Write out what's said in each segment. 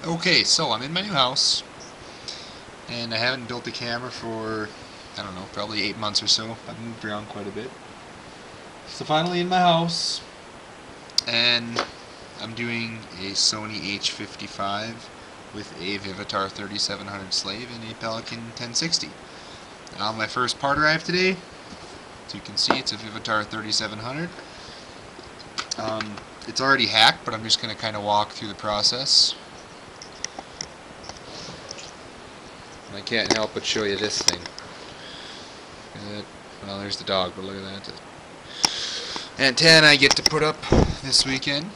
Okay, so I'm in my new house, and I haven't built the camera for, I don't know, probably 8 months or so. I've moved around quite a bit. So finally in my house, and I'm doing a Sony H55 with a Vivitar 3700 slave and a Pelican 1060. My first part drive today, as you can see, it's a Vivitar 3700. It's already hacked, but I'm just going to kind of walk through the process. I can't help but show you this thing. Well, there's the dog, but look at that. Antenna I get to put up this weekend.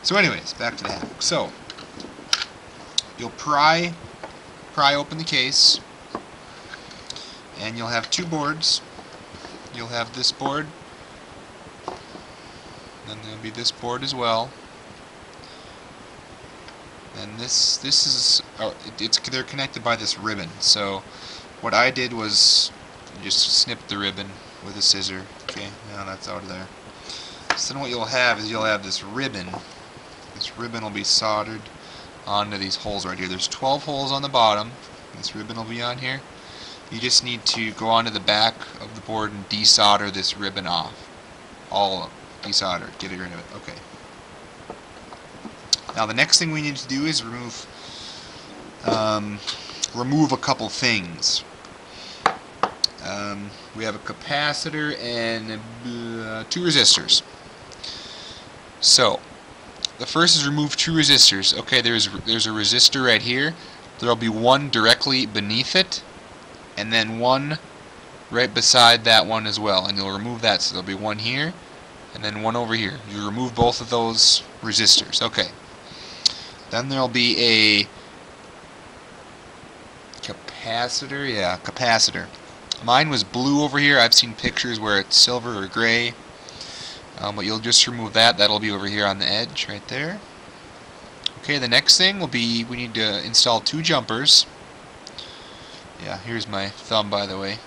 So anyways, back to the hack. So, you'll pry open the case, and you'll have two boards. You'll have this board, then there'll be this board as well. And this is they're connected by this ribbon. So what I did was just snip the ribbon with a scissor. Okay, now that's out of there. So then what you'll have is you'll have this ribbon. This ribbon will be soldered onto these holes right here. There's 12 holes on the bottom. This ribbon will be on here. You just need to go onto the back of the board and desolder this ribbon off. All of it. Desolder it. Get rid of it. Okay. Now the next thing we need to do is remove a couple things. We have a capacitor and two resistors. So the first is remove two resistors. Okay, there's a resistor right here. There'll be one directly beneath it, and then one right beside that one as well. And you'll remove that, so there'll be one here, and then one over here. You remove both of those resistors. Okay. Then there'll be a capacitor. Yeah, capacitor. Mine was blue over here. I've seen pictures where it's silver or gray. But you'll just remove that. That'll be over here on the edge right there. Okay, the next thing will be we need to install two jumpers. Yeah, here's my thumb, by the way,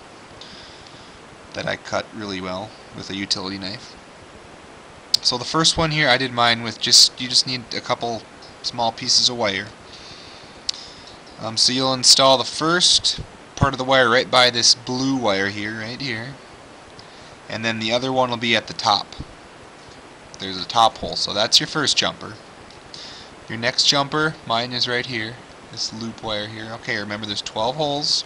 that I cut really well with a utility knife. So the first one here, I did mine with you just need a couple small pieces of wire. So you'll install the first part of the wire right by this blue wire here, right here, and then the other one will be at the top. There's a top hole, so that's your first jumper. Your next jumper, mine is right here, this loop wire here. Okay, remember there's 12 holes.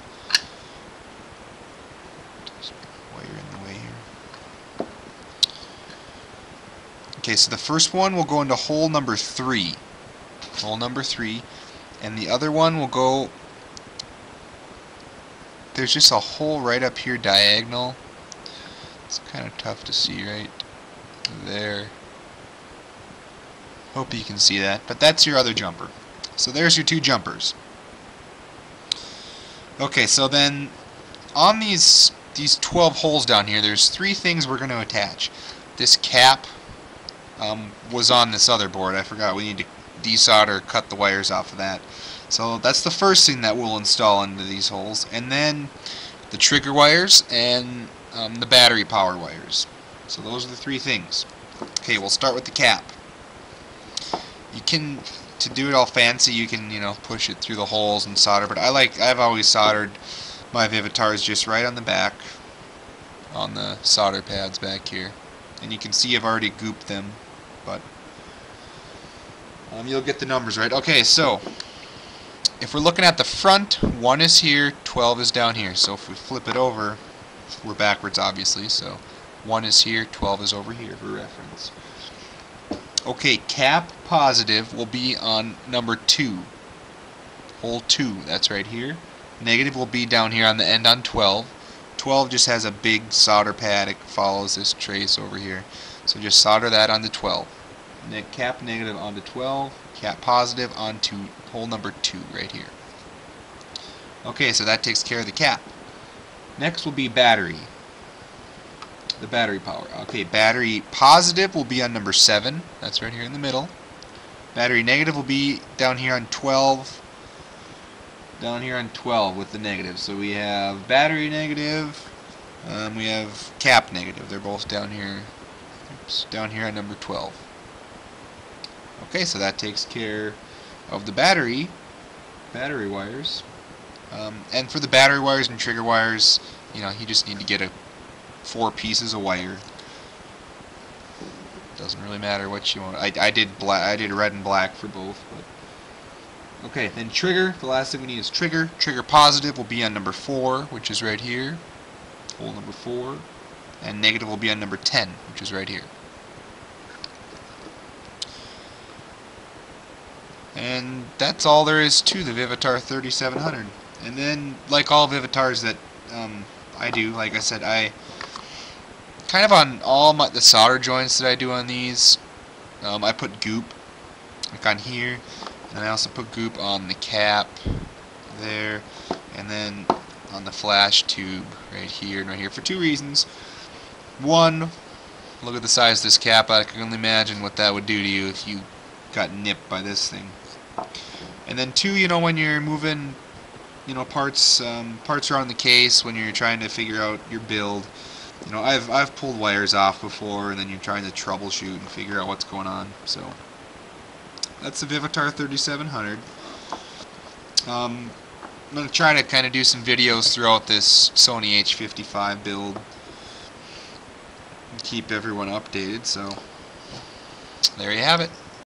There's wire in the way here. Okay, so the first one will go into hole number 3. Hole number 3, and the other one will go, there's just a hole right up here diagonal. It's kind of tough to see right there. Hope you can see that, but that's your other jumper. So there's your two jumpers. Okay, so then on these 12 holes down here, there's three things we're going to attach. This cap was on this other board. I forgot we need to desolder, cut the wires off of that. So that's the first thing that we'll install into these holes, and then the trigger wires and the battery power wires. So those are the three things. Okay, we'll start with the cap. You can, to do it all fancy, you can, push it through the holes and solder, but I've always soldered my Vivitars just right on the back on the solder pads back here, and you can see I've already gooped them, but you'll get the numbers right. Okay, so if we're looking at the front, 1 is here, 12 is down here. So if we flip it over, we're backwards obviously, so 1 is here, 12 is over here for reference. Okay, cap positive will be on number 2. Hole 2, that's right here. Negative will be down here on the end on 12. 12 just has a big solder pad, it follows this trace over here. So just solder that onto 12. Cap negative onto 12, cap positive onto hole number 2 right here. Okay, so that takes care of the cap. Next will be battery. The battery power. Okay, battery positive will be on number 7. That's right here in the middle. Battery negative will be down here on 12. Down here on 12 with the negative. So we have battery negative. We have cap negative. They're both down here. Oops, down here on number 12. Okay, so that takes care of the battery wires. And for the battery wires and trigger wires, you know, you just need to get 4 pieces of wire. Doesn't really matter what you want. I did red and black for both. But okay, then trigger. The last thing we need is trigger. Trigger positive will be on number 4, which is right here. Hole number 4. And negative will be on number 10, which is right here. And that's all there is to the Vivitar 3700. And then, like all Vivitars that I do, like I said, I kind of on all the solder joints that I do on these, I put goop, like on here, and I also put goop on the cap there, and then on the flash tube right here and right here for 2 reasons. One, look at the size of this cap. I can only imagine what that would do to you if you got nipped by this thing. And then 2, you know, when you're moving, you know, parts around the case, when you're trying to figure out your build. You know, I've pulled wires off before, and then you're trying to troubleshoot and figure out what's going on. So that's the Vivitar 3700. I'm going to try to kind of do some videos throughout this Sony H55 build and keep everyone updated. So there you have it.